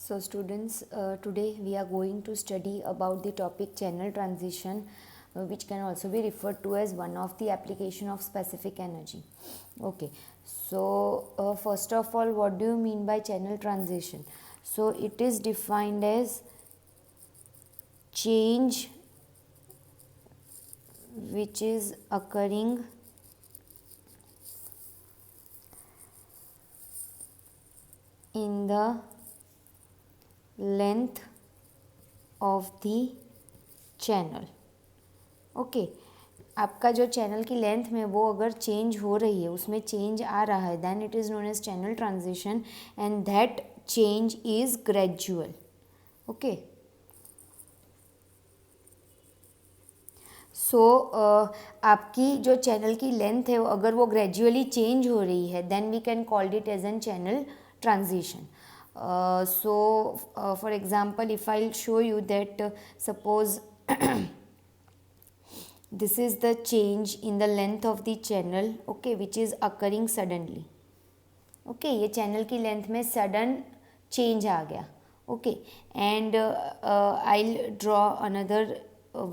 So students, today we are going to study about the topic channel transition, which can also be referred to as one of the application of specific energy. Okay, so first of all, what do you mean by channel transition? So it is defined as change which is occurring in the length of the channel. Okay आपका जो channel की length में वो अगर change हो रही है, उसमें चेंज आ रहा है, then it is known as channel transition and that change is gradual. Okay, so आपकी जो चैनल की लेंथ है अगर वो ग्रेजुअली चेंज हो रही है, then we can called it as an channel transition. So for example, if I'll show you that suppose this is the change in the length of the channel, okay, which is occurring suddenly. Okay, ये channel की length में sudden change आ गया. Okay, and I'll draw another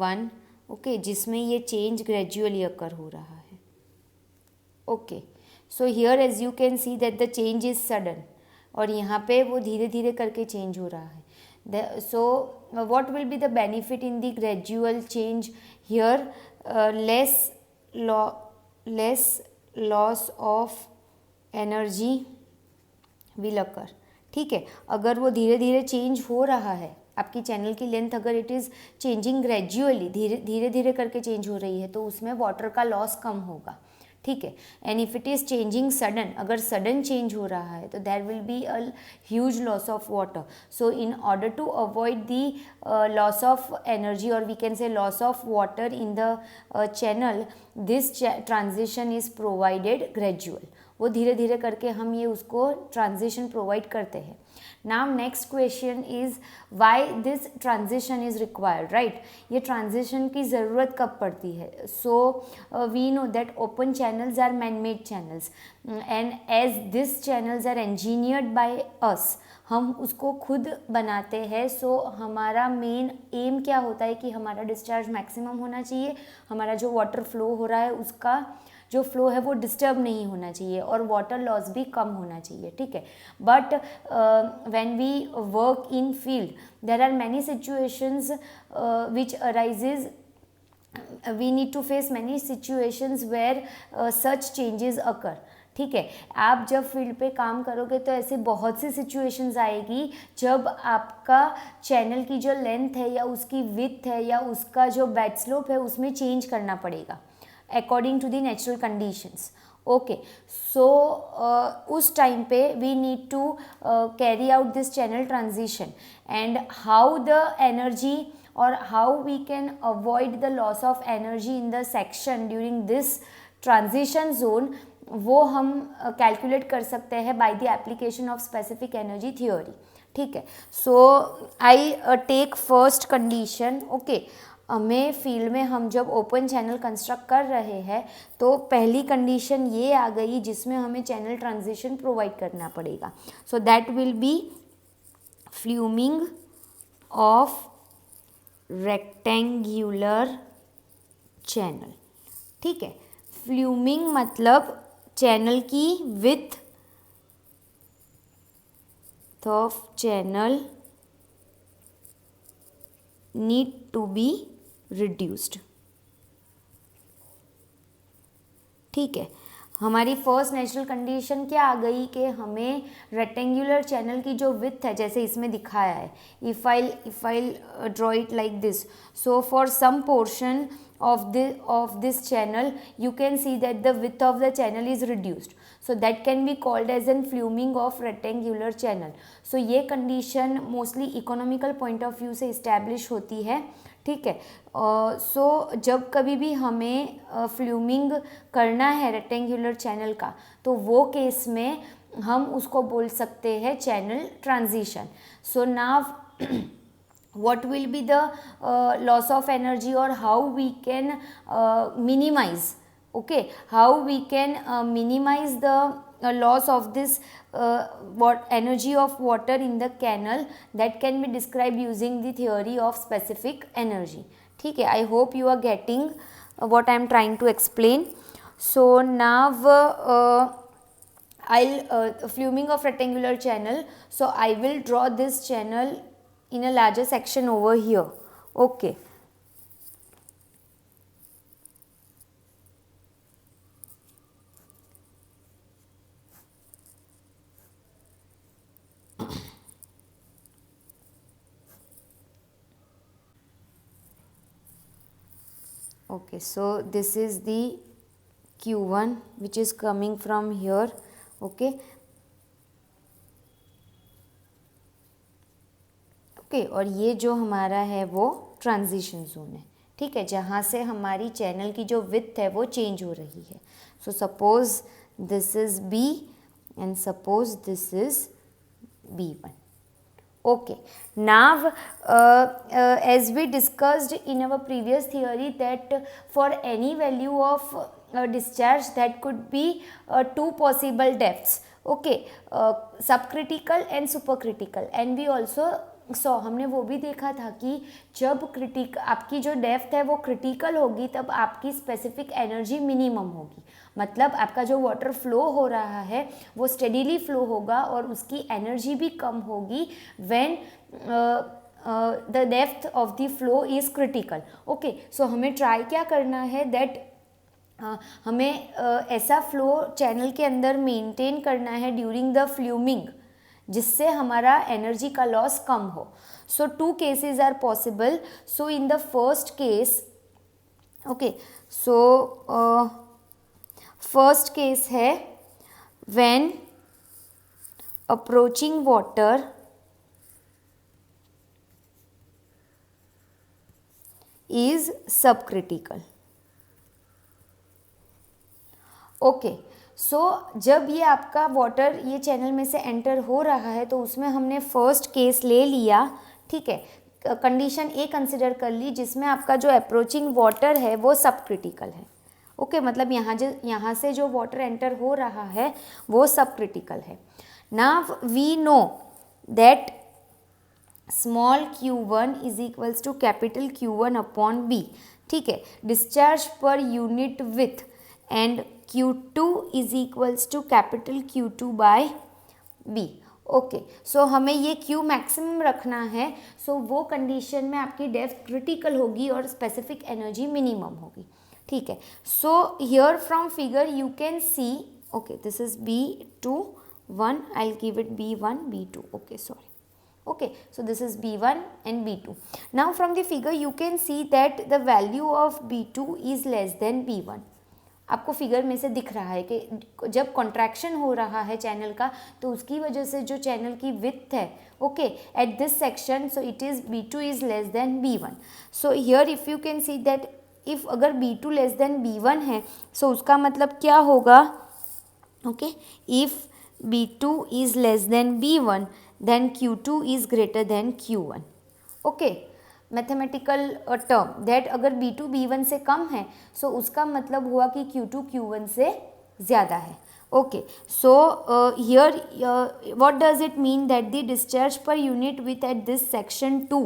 one. Okay, जिसमें ये change gradually occur हो रहा है. Okay, so here as you can see that the change is sudden, और यहाँ पे वो धीरे धीरे करके चेंज हो रहा है. So what will be the benefit in the gradual change here? Less loss of energy will occur. ठीक है, अगर वो धीरे धीरे चेंज हो रहा है, आपकी चैनल की लेंथ अगर इट इज़ चेंजिंग ग्रेजुअली, धीरे धीरे करके चेंज हो रही है, तो उसमें वाटर का लॉस कम होगा. ठीक है, and if it is changing sudden, अगर सडन चेंज हो रहा है तो there will be a huge loss of water. So in order to avoid the loss of energy, और we can say loss of water in the channel, this transition is provided gradual. वो धीरे धीरे करके हम ये उसको transition provide करते हैं. Now next question is why this transition is required, right? ये ट्रांजिशन की ज़रूरत कब पड़ती है? So we know that open channels are man made channels, and as this channels are engineered by us, हम उसको खुद बनाते हैं. सो हमारा मेन एम क्या होता है कि हमारा डिस्चार्ज मैक्सिमम होना चाहिए, हमारा जो वाटर फ्लो हो रहा है उसका जो फ्लो है वो डिस्टर्ब नहीं होना चाहिए, और वाटर लॉस भी कम होना चाहिए. ठीक है, but when we work in field there are many situations which arises, we need to face many situations where such changes occur. ठीक है, आप जब फील्ड पे काम करोगे तो ऐसे बहुत सी सिचुएशंस आएगी जब आपका चैनल की जो लेंथ है या उसकी विड्थ है या उसका जो बेड स्लोप है उसमें चेंज करना पड़ेगा according to the natural conditions. Okay, so उस टाइम पे we need to carry out this channel transition, and how the energy or how we can avoid the loss of energy in the section during this transition zone, वो हम calculate कर सकते हैं by the application of specific energy theory. ठीक है, so I take first condition. Okay, हमें field में हम जब ओपन चैनल कंस्ट्रक्ट कर रहे हैं तो पहली कंडीशन ये आ गई जिसमें हमें चैनल ट्रांजिशन प्रोवाइड करना पड़ेगा. So that will be fluming of rectangular channel. ठीक है, फ्लूमिंग मतलब चैनल की width of channel need to be reduced. ठीक है, हमारी फर्स्ट नेचुरल कंडीशन क्या आ गई कि हमें रेक्टेंगुलर चैनल की जो विड्थ है, जैसे इसमें दिखाया है, if I draw it like this, so for some portion of this channel you can see that the width of the channel is reduced, so that can be called as an fluming of rectangular channel. so ये condition mostly economical point of view से establish होती है. ठीक है, सो जब कभी भी हमें फ्लूमिंग करना है रेक्टेंगुलर चैनल का, तो वो केस में हम उसको बोल सकते हैं channel transition. So now what will be the loss of energy, or how we can minimize, okay, how we can minimize the loss of this what energy of water in the canal that can be described using the theory of specific energy. ठीक है, I hope you are getting what I am trying to explain. So now fuming of rectangular channel, so I will draw this channel in a larger section over here. Okay. Okay, so this is the Q1 which is coming from here. Okay. Okay, और ये जो हमारा है वो transition zone है, ठीक है, जहाँ से हमारी चैनल की जो विड्थ है वो चेंज हो रही है. So suppose this is B and suppose this is B1. Okay, now as we discussed in our previous theory that for any value of discharge that could be two possible depths. Okay, subcritical and supercritical, and we also सो हमने वो भी देखा था कि जब आपकी जो depth है वो क्रिटिकल होगी तब आपकी स्पेसिफिक एनर्जी मिनिमम होगी, मतलब आपका जो वाटर फ्लो हो रहा है वो स्टेडीली फ्लो होगा और उसकी एनर्जी भी कम होगी when the depth of the flow is critical. Okay, so हमें ट्राई क्या करना है दैट हमें ऐसा फ्लो चैनल के अंदर मेंटेन करना है ड्यूरिंग द फ्लूमिंग जिससे हमारा एनर्जी का लॉस कम हो. So two cases are possible. So in the first case, okay, so first case है when approaching water is subcritical. Okay, so जब ये आपका वाटर ये चैनल में से एंटर हो रहा है तो उसमें हमने फर्स्ट केस ले लिया, ठीक है, कंडीशन ए कंसिडर कर ली जिसमें आपका जो अप्रोचिंग वाटर है वो सब क्रिटिकल है. ओके, मतलब यहाँ से जो वाटर एंटर हो रहा है वो सब क्रिटिकल है. Now we know that small q1 is equals to capital Q1 upon B. ठीक है, discharge per unit width and Q2 is equals to capital Q2 by B. Okay, so हमें ये Q maximum रखना है. सो वो condition में आपकी depth critical होगी और स्पेसिफिक एनर्जी मिनिमम होगी. ठीक है, so here from figure you can C, okay, this is B2 1, I will give it B1 B2. Okay, sorry. Okay, so this is B1 and B2. Now from the figure you can see that the value of B2 is less than B1. आपको figure में से दिख रहा है कि जब contraction हो रहा है चैनल का तो उसकी वजह से जो चैनल की विड्थ है, okay, at this section, so it is B2 is less than B1. So here if you can see that if अगर B2 लेस देन B1 है सो उसका मतलब क्या होगा, okay, if B2 is less than B1 then Q2 is greater than Q1. Okay, mathematical term that अगर B2 B1 से कम है सो उसका मतलब हुआ कि Q2 Q1 से ज़्यादा है. Okay, so here what does it mean that the discharge per unit width at this section 2,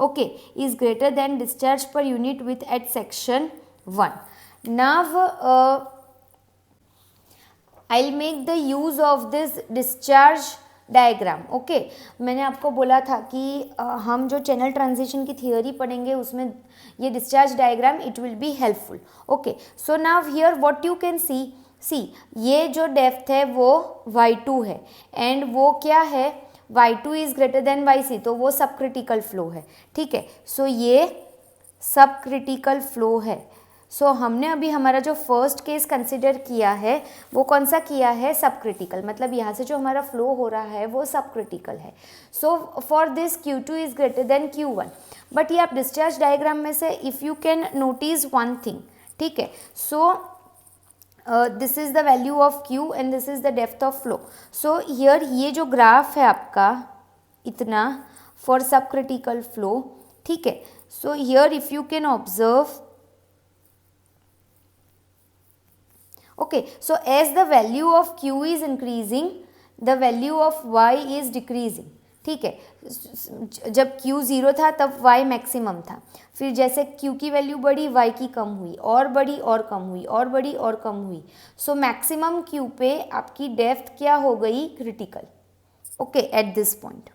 okay, is greater than discharge per unit width at section 1. Now I will make the use of this discharge diagram. Okay, मैंने आपको बोला था कि हम जो channel transition की theory पढ़ेंगे उसमें ये discharge diagram it will be helpful. Okay, so now here what you can सी ये जो डेप्थ है वो y2 है एंड वो क्या है, y2 is greater then yc, तो वो सब क्रिटिकल फ्लो है. ठीक है, सो ये सब क्रिटिकल फ्लो है. सो हमने अभी हमारा जो फर्स्ट केस कंसिडर किया है वो कौन सा किया है, सब क्रिटिकल, मतलब यहाँ से जो हमारा फ्लो हो रहा है वो सब क्रिटिकल है. So for this Q2 is greater than Q1. But ये आप डिस्चार्ज डायग्राम में से if you can notice one thing, ठीक है, so this is the value of Q and this is the depth of flow. So here ये जो graph है आपका इतना फॉर सब क्रिटिकल फ्लो, ठीक है, so here if you can observe, Okay, so as the value of q is increasing, the value of y is decreasing. ठीक है, जब q 0 था तब y मैक्सिमम था, फिर जैसे q की वैल्यू बढ़ी y की कम हुई, और बढ़ी और कम हुई, और बढ़ी और कम हुई. सो मैक्सिमम q पे आपकी डेप्थ क्या हो गई? Critical. Okay, at this point.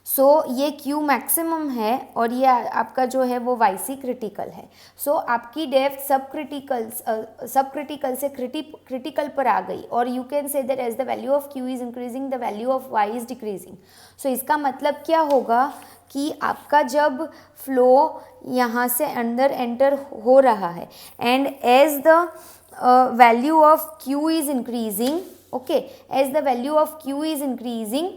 So ये Q मैक्सिमम है और ये आपका जो है वो YC क्रिटिकल है. सो आपकी डेप्थ सब क्रिटिकल से क्रिटिकल पर आ गई, और you can say that as the value of Q is increasing the value of Y is decreasing. So इसका मतलब क्या होगा कि आपका जब फ्लो यहाँ से अंदर एंटर हो रहा है and as the value of Q is increasing, okay, as the value of Q is increasing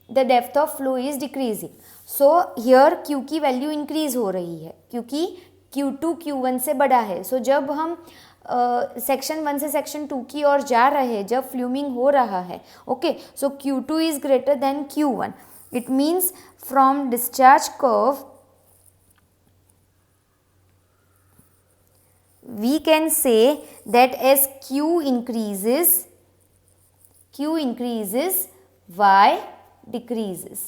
the depth of flow is decreasing. So here Q की वैल्यू इंक्रीज हो रही है क्योंकि Q2 Q1 से बड़ा है. सो जब हम सेक्शन 1 से सेक्शन 2 की ओर जा रहे हैं, जब फ्लूमिंग हो रहा है, okay, so Q2 is greater than Q1. It means from discharge curve we can say that as Q increases, Y decreases.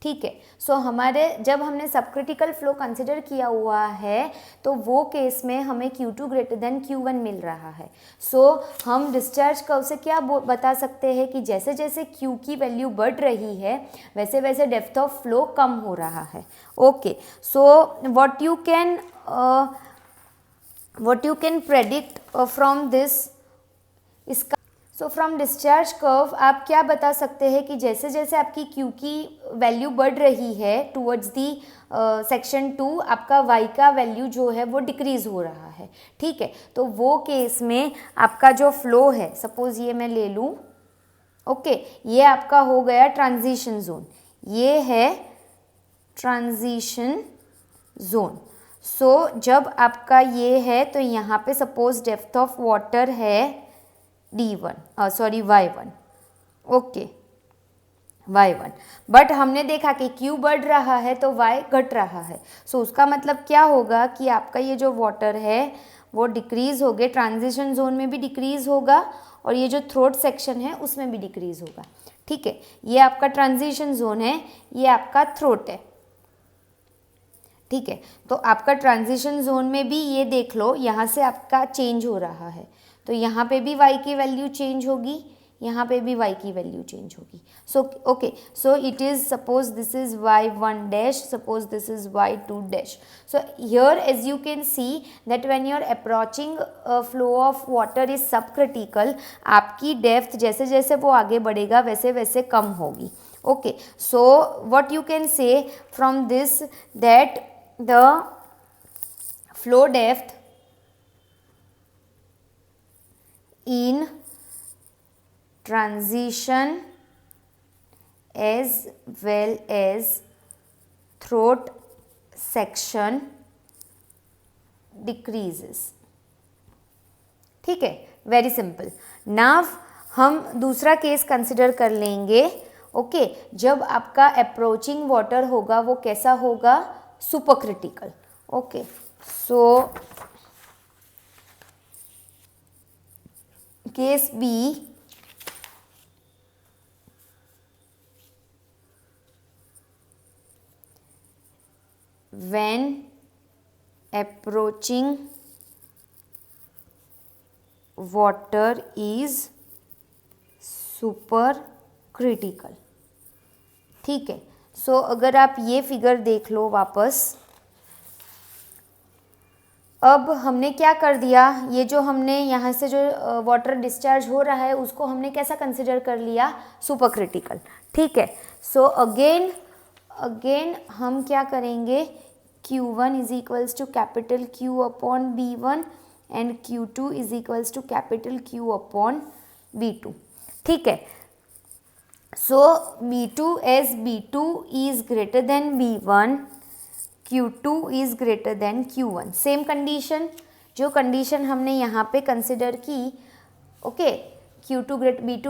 ठीक है, सो हमारे जब हमने सब क्रिटिकल फ्लो कंसिडर किया हुआ है तो वो केस में हमें Q2 ग्रेटर देन Q1 मिल रहा है. सो हम डिस्चार्ज कर्व से क्या बता सकते हैं कि जैसे जैसे Q की वैल्यू बढ़ रही है वैसे वैसे डेप्थ ऑफ फ्लो कम हो रहा है. Okay, so what you can predict from this, इसका सो फ्रॉम डिस्चार्ज कर्व आप क्या बता सकते हैं कि जैसे जैसे आपकी Q की वैल्यू बढ़ रही है टूवर्ड्स दी सेक्शन 2, आपका Y का वैल्यू जो है वो डिक्रीज़ हो रहा है. ठीक है, तो वो केस में आपका जो फ्लो है, सपोज ये मैं ले लूँ, ओके, ये आपका हो गया ट्रांजिशन जोन, ये है ट्रांजिशन जोन. सो जब आपका ये है तो यहाँ पे सपोज डेप्थ ऑफ वाटर है Y1, ओके, Y1, बट हमने देखा कि Q बढ़ रहा है तो Y घट रहा है. सो उसका मतलब क्या होगा कि आपका ये जो वाटर है वो डिक्रीज़ हो गए, ट्रांजिशन जोन में भी डिक्रीज़ होगा और ये जो थ्रोट सेक्शन है उसमें भी डिक्रीज़ होगा. ठीक है, ये आपका ट्रांजिशन जोन है, ये आपका थ्रोट है. ठीक है, तो आपका ट्रांजिशन जोन में भी ये देख लो, यहाँ से आपका चेंज हो रहा है, तो यहाँ पे भी y की वैल्यू चेंज होगी, यहाँ पे भी y की वैल्यू चेंज होगी. So okay, so it is suppose this is y1 dash, suppose this is y2 dash. So here as you can see that when you are approaching flow of water is subcritical, आपकी depth जैसे जैसे वो आगे बढ़ेगा वैसे वैसे कम होगी. Okay, so what you can say from this that the flow depth in transition as well as throat section decreases. ठीक है, वेरी सिंपल. नाउ हम दूसरा केस कंसिडर कर लेंगे. ओके, जब आपका अप्रोचिंग वाटर होगा वो कैसा होगा? Supercritical. Okay, so case B, when approaching water is super critical. ठीक है, सो अगर आप ये फिगर देख लो वापस, अब हमने क्या कर दिया, ये जो हमने यहाँ से जो वाटर डिस्चार्ज हो रहा है उसको हमने कैसा कंसिडर कर लिया? Supercritical. ठीक है, सो अगेन हम क्या करेंगे? Q1 is equals to capital Q upon B1 and Q2 is equals to capital Q upon B2. ठीक है, so B2 as B2 is greater than B1, Q2 is greater than Q1. Same condition, जो condition हमने यहाँ पे consider की. Okay, Q2 greater B2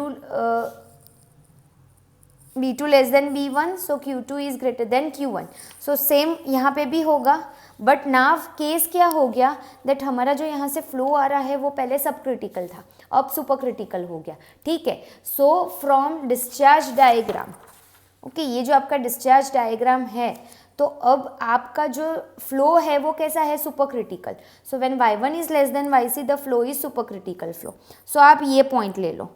B2 less than B1, so Q2 is greater than Q1. So same यहाँ पे भी होगा, but now case क्या हो गया दैट हमारा जो यहाँ से फ्लो आ रहा है वो पहले सब क्रिटिकल था, अब सुपर क्रिटिकल हो गया. ठीक है, so from discharge diagram, okay, ये जो आपका डिस्चार्ज डायग्राम है, तो अब आपका जो फ्लो है वो कैसा है, super critical. So when y1 is less than yc the flow is super critical flow. So आप ये पॉइंट ले लो.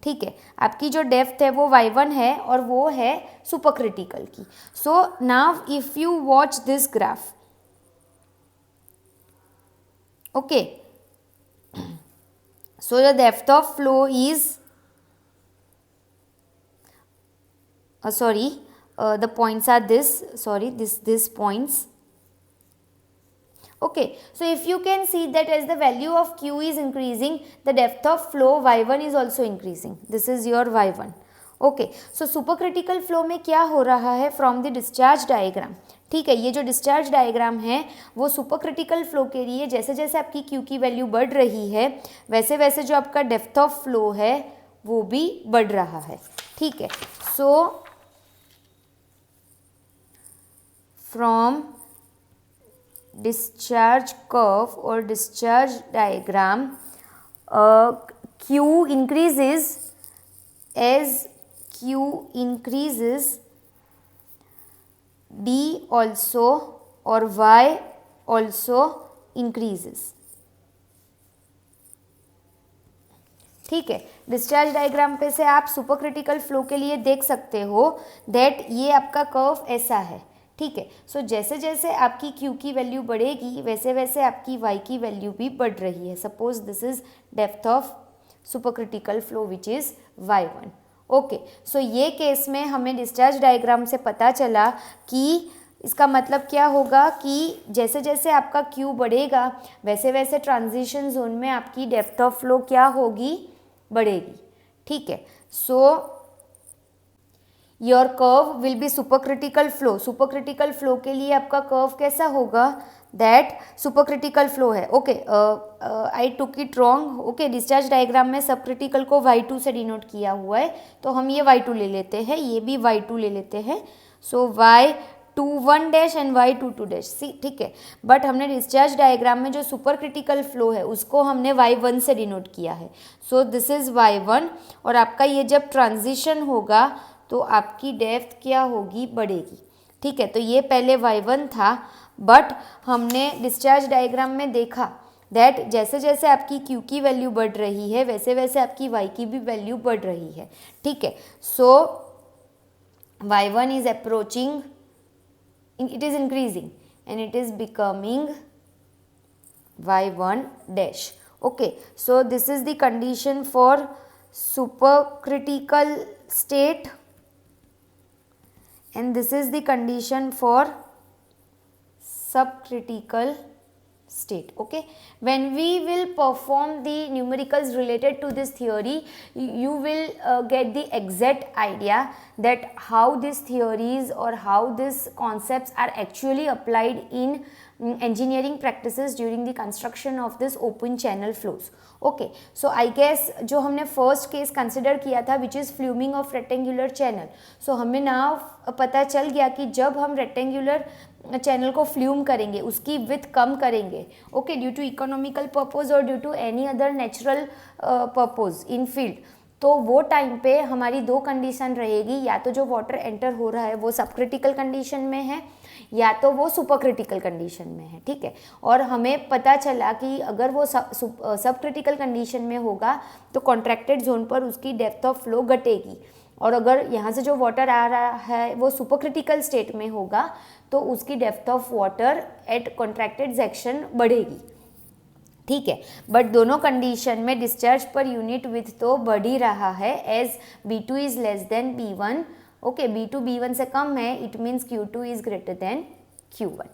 ठीक है, आपकी जो डेप्थ है वो y1 है और वो है सुपर क्रिटिकल की. So now if you watch this graph, okay, so the depth of flow is the points are this points. Okay, so if you can see that as the value of Q is increasing, the depth of flow y1 is also increasing. This is your y1. Okay, so supercritical flow में क्या हो रहा है from the discharge diagram. ठीक है, ये जो discharge diagram है वो सुपर क्रिटिकल फ्लो के लिए जैसे जैसे आपकी Q की वैल्यू बढ़ रही है वैसे वैसे जो आपका डेप्थ ऑफ फ्लो है वो भी बढ़ रहा है. ठीक है, सो from discharge curve or discharge diagram, Q increases. As Q increases, D also or Y also increases. ठीक है, डिस्चार्ज डायग्राम पे से आप सुपर क्रिटिकल फ्लो के लिए देख सकते हो दैट ये आपका कर्व ऐसा है. ठीक है, सो जैसे जैसे आपकी Q की वैल्यू बढ़ेगी वैसे वैसे आपकी Y की वैल्यू भी बढ़ रही है. Suppose this is depth of super critical flow which is y1. Okay, so ये केस में हमें डिस्चार्ज डायग्राम से पता चला कि इसका मतलब क्या होगा कि जैसे जैसे आपका Q बढ़ेगा वैसे वैसे ट्रांजिशन जोन में आपकी डेप्थ ऑफ फ्लो क्या होगी, बढ़ेगी. ठीक है, so your curve will be super critical flow. Super critical flow के लिए आपका कर्व कैसा होगा, दैट सुपर क्रिटिकल फ्लो है. Okay, I took it wrong. Okay, discharge diagram में सब क्रिटिकल को y2 से डिनोट किया हुआ है तो हम ये y2 ले लेते हैं, ये भी y2 ले लेते हैं. So y21 dash and y22 dash. See, ठीक है, बट हमने डिस्चार्ज डायग्राम में जो सुपर क्रिटिकल फ्लो है उसको हमने y1 से डिनोट किया है. सो दिस इज y1 और आपका ये जब ट्रांजिशन होगा तो आपकी डेप्थ क्या होगी, बढ़ेगी. ठीक है, तो ये पहले y1 था बट हमने डिस्चार्ज डायग्राम में देखा दैट जैसे जैसे आपकी Q की वैल्यू बढ़ रही है वैसे वैसे आपकी Y की भी वैल्यू बढ़ रही है. ठीक है, सो y1 is approaching, it is increasing and it is becoming y1 dash. Okay, so this is the condition for super critical state and this is the condition for subcritical state. Okay, when we will perform the numericals related to this theory, you will get the exact idea that how these theories or how these concepts are actually applied in engineering practices during the construction of this open channel flows. Okay, so I guess जो हमने first case consider किया था which is fluming of rectangular channel, so हमें now पता चल गया कि जब हम रेक्टेंगुलर चैनल को फ्लूम करेंगे उसकी विथ कम करेंगे, okay, due to economical purpose और due to any other natural purpose in field, तो वो टाइम पे हमारी दो कंडीशन रहेगी, या तो जो वाटर एंटर हो रहा है वो सब क्रिटिकल कंडीशन में है या तो वो सुपर क्रिटिकल कंडीशन में है. ठीक है, और हमें पता चला कि अगर वो सब क्रिटिकल कंडीशन में होगा तो कॉन्ट्रैक्टेड जोन पर उसकी डेप्थ ऑफ फ्लो घटेगी, और अगर यहाँ से जो वाटर आ रहा है वो सुपर क्रिटिकल स्टेट में होगा तो उसकी depth of water at contracted section बढ़ेगी. ठीक है, बट दोनों कंडीशन में डिस्चार्ज पर यूनिट विथ तो बढ़ ही रहा है as B2 is less than B1. Okay, B2 B1 से कम है, it means Q2 is greater than Q1.